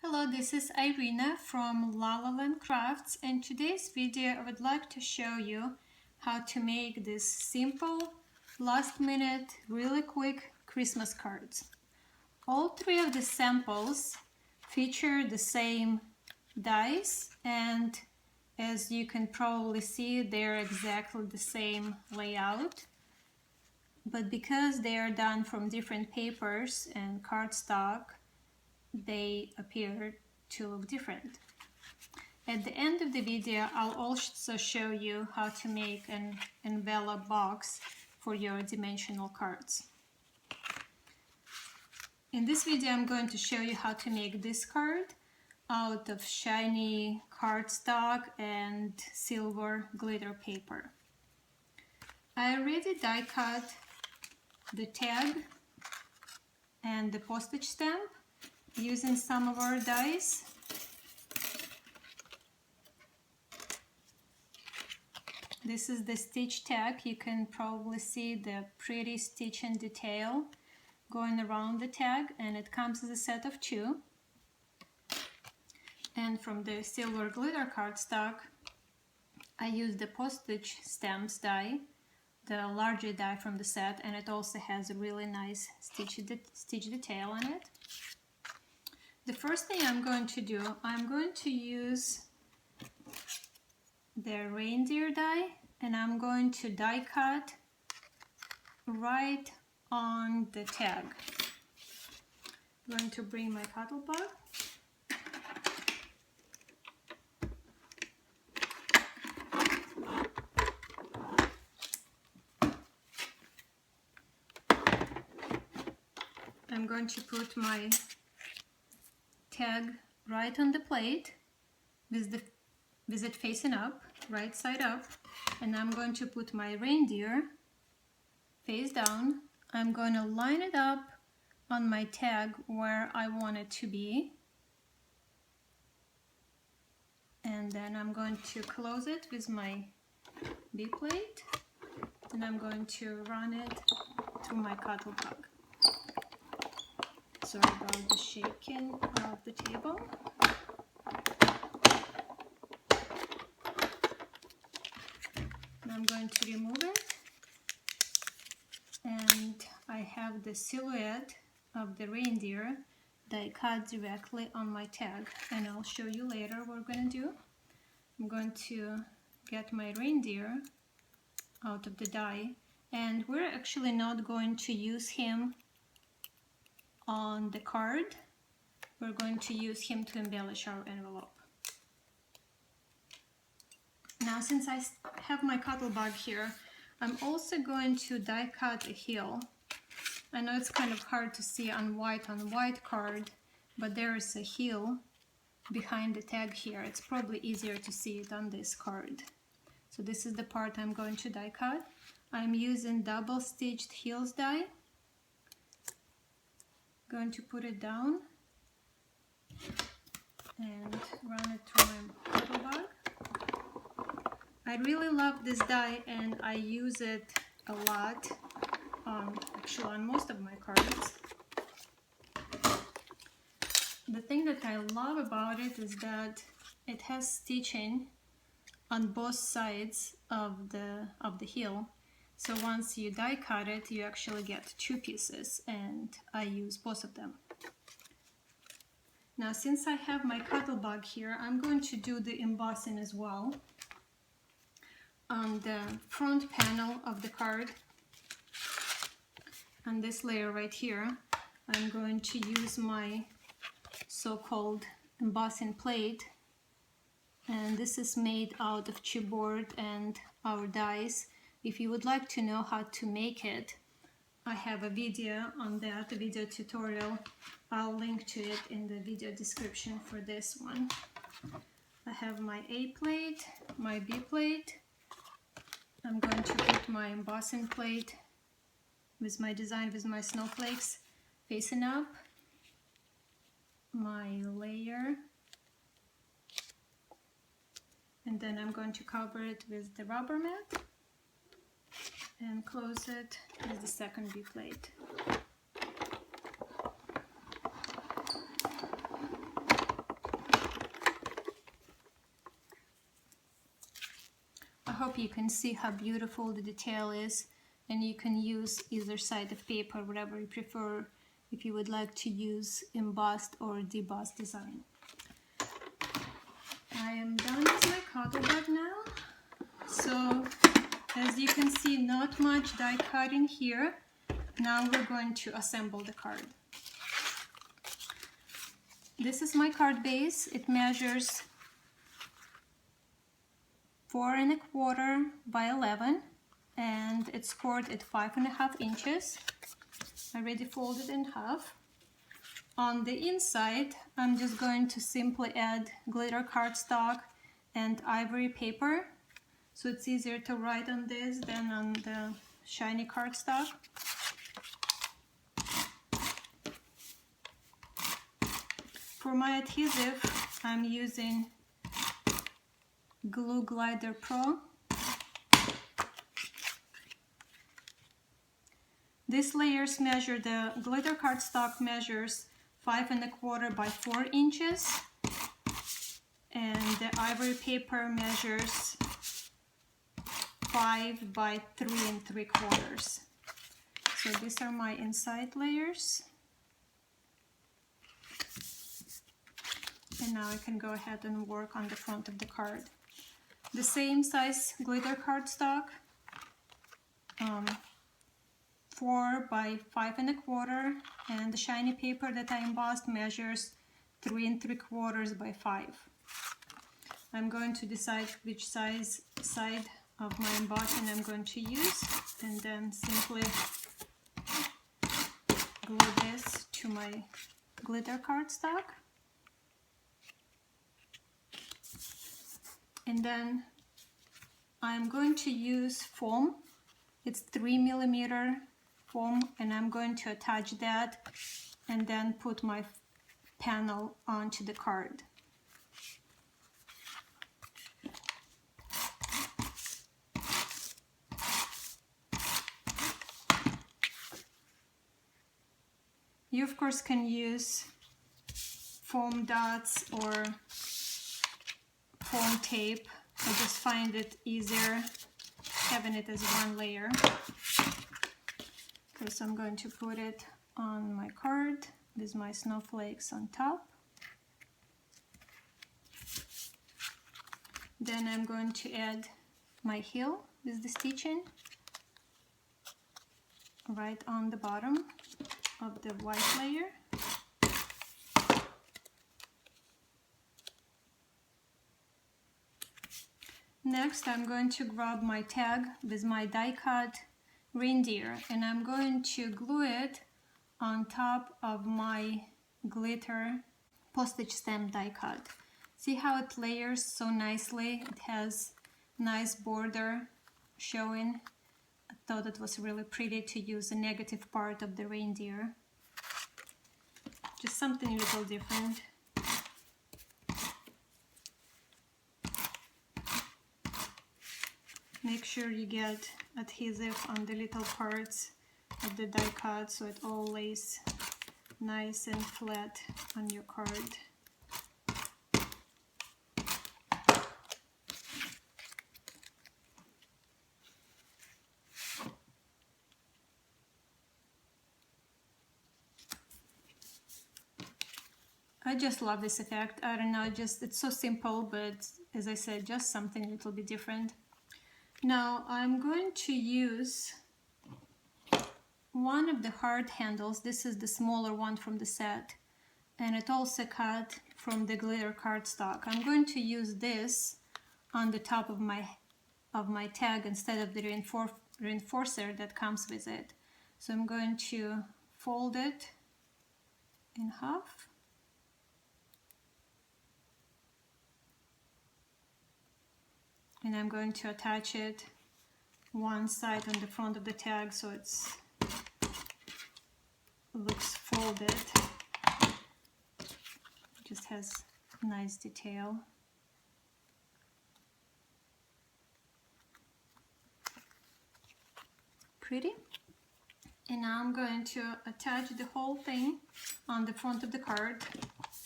Hello, this is Irina from La La Land Crafts, and today's video I would like to show you how to make this simple, last minute, really quick Christmas cards. All three of the samples feature the same dies, and as you can probably see, they're exactly the same layout. But because they are done from different papers and cardstock, they appear to look different. At the end of the video, I'll also show you how to make an Envelo-box for your dimensional cards. In this video, I'm going to show you how to make this card out of shiny cardstock and silver glitter paper. I already die cut the tag and the postage stamp using some of our dies. This is the stitch tag. You can probably see the pretty stitch and detail going around the tag, and it comes as a set of 2. And from the silver glitter cardstock, I used the postage stamps die, the larger die from the set, and it also has a really nice stitch detail in it. The first thing I'm going to do, I'm going to use the reindeer die, and I'm going to die cut right on the tag. I'm going to bring my cuttlebug. I'm going to put my tag right on the plate with it facing up, right side up, and I'm going to put my reindeer face down. I'm going to line it up on my tag where I want it to be, and then I'm going to close it with my B plate, and I'm going to run it through my cuttlebug. Sorry about the shaking of the table. I'm going to remove it, and I have the silhouette of the reindeer die cut directly on my tag, and I'll show you later what we're going to do. I'm going to get my reindeer out of the die, and we're actually not going to use him on the card. We're going to use him to embellish our envelope. Now, since I have my cuttlebug here, I'm also going to die cut a heel. I know it's kind of hard to see on white card, but there is a heel behind the tag here. It's probably easier to see it on this card. So this is the part I'm going to die cut. I'm using double stitched heels die. Going to put it down and run it through my cuttlebug. I really love this die, and I use it a lot, actually on most of my cards. The thing that I love about it is that it has stitching on both sides of the heel. So once you die cut it, you actually get 2 pieces, and I use both of them. Now, since I have my cuttlebug here, I'm going to do the embossing as well. On the front panel of the card, on this layer right here, I'm going to use my so-called embossing plate, and this is made out of chipboard and our dies. If you would like to know how to make it, I have a video on that, a video tutorial. I'll link to it in the video description for this one. I have my A plate, my B plate. I'm going to put my embossing plate with my design with my snowflakes facing up, my layer, and then I'm going to cover it with the rubber mat and close it with the second B plate. hope you can see how beautiful the detail is, and you can use either side of paper, whatever you prefer, if you would like to use embossed or debossed design. I am done with my cardboard now. So as you can see, not much die cutting here. Now we're going to assemble the card. This is my card base. It measures 4 1/4 by 11 and it's scored at 5.5 inches. I already folded in half. On the inside, I'm just going to simply add glitter cardstock and ivory paper, so it's easier to write on this than on the shiny cardstock. For my adhesive, I'm using Glue Glider Pro. These layers measure, the glitter cardstock measures 5 1/4 by 4 inches, and the ivory paper measures 5 by 3 3/4. So these are my inside layers. And now I can go ahead and work on the front of the card. The same size glitter cardstock, 4 by 5 1/4, and the shiny paper that I embossed measures 3 3/4 by 5. I'm going to decide which side of my embossing I'm going to use, and then simply glue this to my glitter cardstock. And then I'm going to use foam. It's 3 mm foam, and I'm going to attach that and then put my panel onto the card. You of course can use foam dots or foam tape. I just find it easier having it as one layer. Okay, so I'm going to put it on my card with my snowflakes on top. Then I'm going to add my heel with the stitching right on the bottom of the white layer. Next, I'm going to grab my tag with my die-cut reindeer, and I'm going to glue it on top of my glitter postage stamp die-cut. See how it layers so nicely? It has nice border showing. I thought it was really pretty to use the negative part of the reindeer. Just something a little different. Make sure you get adhesive on the little parts of the die cut so it all lays nice and flat on your card. I just love this effect. I don't know, it's so simple, but as I said, just something a little bit different. Now I'm going to use one of the hard handles. This is the smaller one from the set, and it also cut from the glitter cardstock. I'm going to use this on the top of my tag instead of the reinforcer that comes with it. So I'm going to fold it in half. And I'm going to attach it one side on the front of the tag so it looks folded. It just has nice detail. Pretty. And now I'm going to attach the whole thing on the front of the card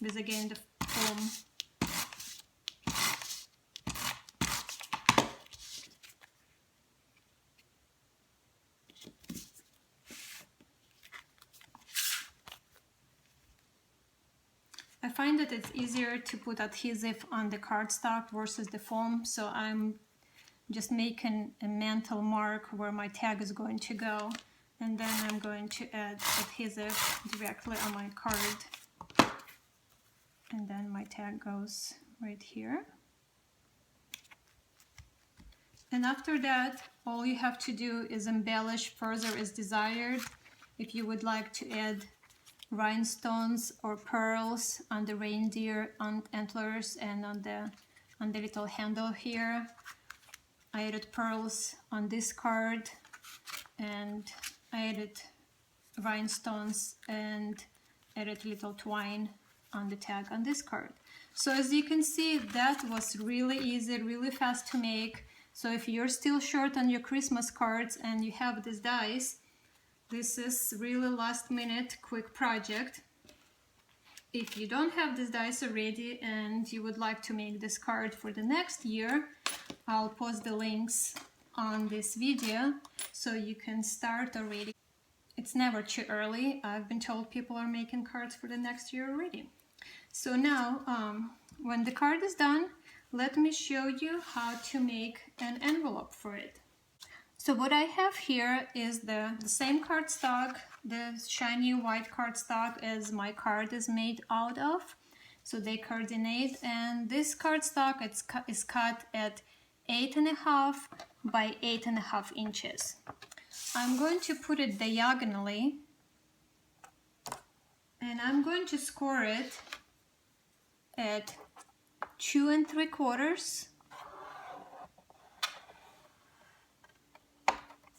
with again the foam. I find that it's easier to put adhesive on the cardstock versus the foam, so I'm just making a mental mark where my tag is going to go, and then I'm going to add adhesive directly on my card, and then my tag goes right here. And after that, all you have to do is embellish further as desired. If you would like to add rhinestones or pearls on the reindeer antlers and on the little handle here. I added pearls on this card, and I added rhinestones and added little twine on the tag on this card. So as you can see, that was really easy, really fast to make. So if you're still short on your Christmas cards and you have these dies, this is really last minute quick project. If you don't have these dies already and you would like to make this card for the next year, I'll post the links on this video so you can start already. It's never too early. I've been told people are making cards for the next year already. So now, when the card is done, let me show you how to make an envelope for it. So what I have here is the same cardstock, the shiny white cardstock as my card is made out of. So they coordinate, and this cardstock is cut at 8.5 by 8.5 inches. I'm going to put it diagonally, and I'm going to score it at 2 3/4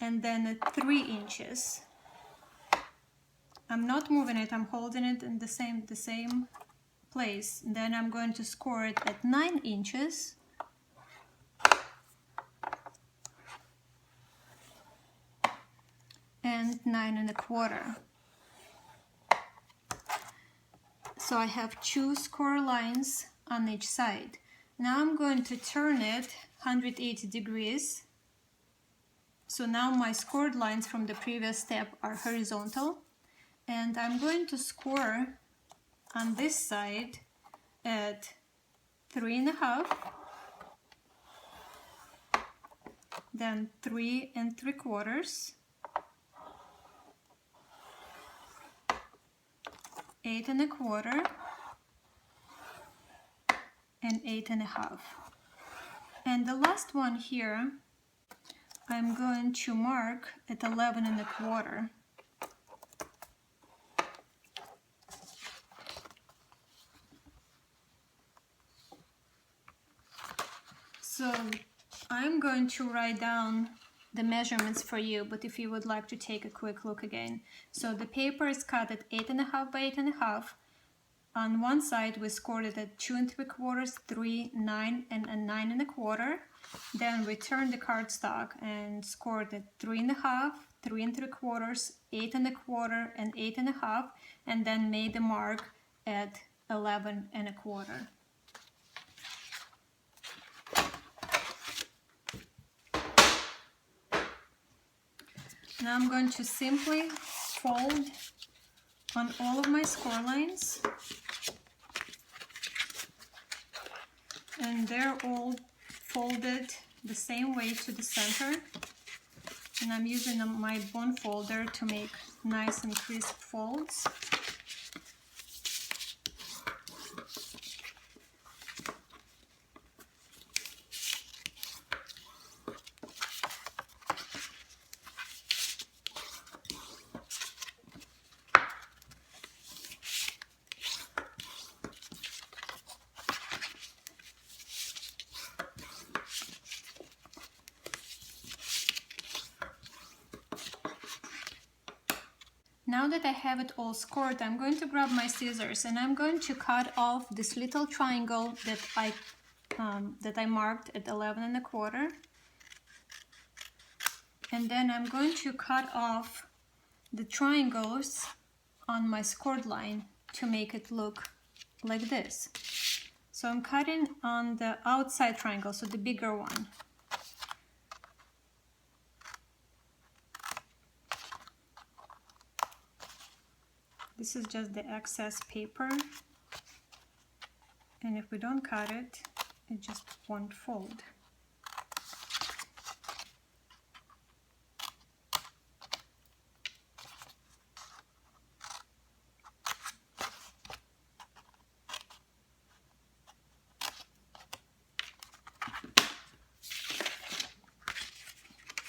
and then at 3 inches. I'm not moving it, I'm holding it in the same place. And then I'm going to score it at 9 inches and 9 1/4. So I have 2 score lines on each side. Now I'm going to turn it 180 degrees. So now my scored lines from the previous step are horizontal, and I'm going to score on this side at 3.5, then 3 3/4, 8 1/4, and 8.5. And the last one here, I'm going to mark at 11 1/4. So I'm going to write down the measurements for you, but if you would like to take a quick look again. So the paper is cut at 8.5 by 8.5. On one side we scored it at 2 3/4, 3, 9, and 9 1/4. Then we turned the cardstock and scored at 3.5, 3 3/4, 8 1/4, and 8.5, and then made the mark at 11 1/4. Now I'm going to simply fold on all of my score lines, and they're all folded the same way to the center, and I'm using my bone folder to make nice and crisp folds. Now that I have it all scored, I'm going to grab my scissors and I'm going to cut off this little triangle that I marked at 11 1/4. And then I'm going to cut off the triangles on my scored line to make it look like this. So I'm cutting on the outside triangle, so the bigger one. This is just the excess paper. and if we don't cut it, it just won't fold.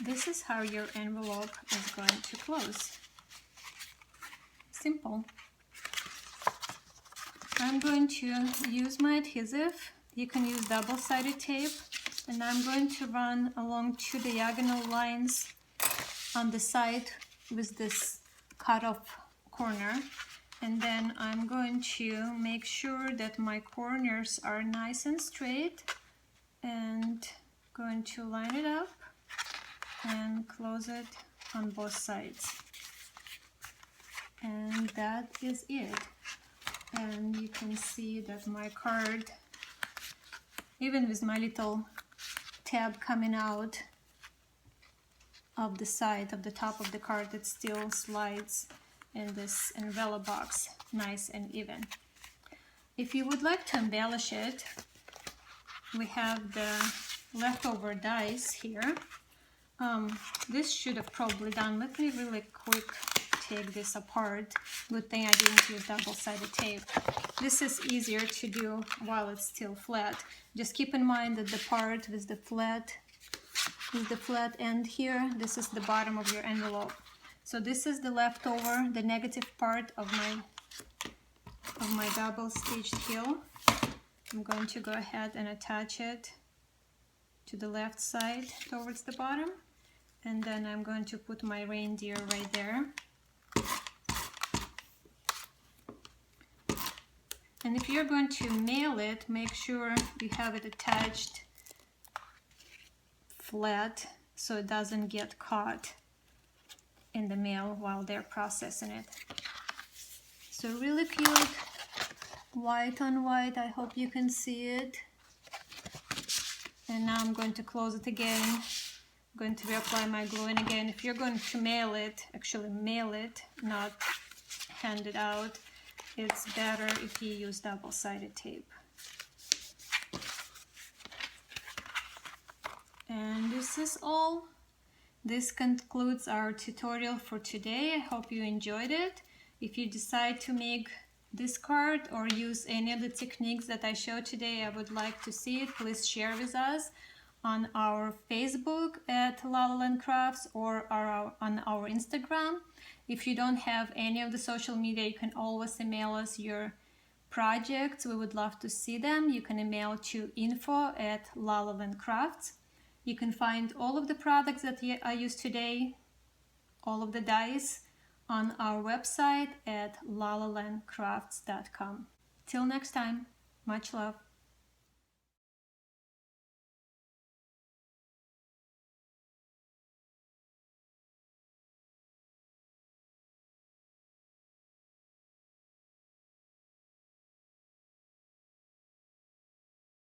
This is how your envelope is going to close. Simple. I'm going to use my adhesive. You can use double-sided tape, and I'm going to run along 2 diagonal lines on the side with this cut-off corner, and then I'm going to make sure that my corners are nice and straight, and going to line it up and close it on both sides. And that is it. And you can see that my card, even with my little tab coming out of the side, of the top of the card, it still slides in this Envelo-box nice and even. If you would like to embellish it, we have the leftover dies here. This should have probably done. Let me really quick take this apart. Good thing I didn't use double-sided tape. This is easier to do while it's still flat. Just keep in mind that the part with the flat end here, this is the bottom of your envelope. So this is the leftover, the negative part of my double-stitched heel. I'm going to go ahead and attach it to the left side towards the bottom, and then I'm going to put my reindeer right there. And if you're going to mail it, make sure you have it attached flat so it doesn't get caught in the mail while they're processing it. So really cute, white on white. I hope you can see it. And now I'm going to close it again. I'm going to reapply my glue, and again, if you're going to mail it, actually mail it, not hand it out, it's better if you use double-sided tape. And this is all. This concludes our tutorial for today. I hope you enjoyed it. If you decide to make this card or use any of the techniques that I showed today, I would like to see it. Please share with us on our Facebook at La Crafts or on our Instagram. If you don't have any of the social media, you can always email us your projects. We would love to see them. You can email to info@LalaLandCrafts. You can find all of the products that I used today, all of the dies, on our website at lalalandcrafts.com. Till next time, much love.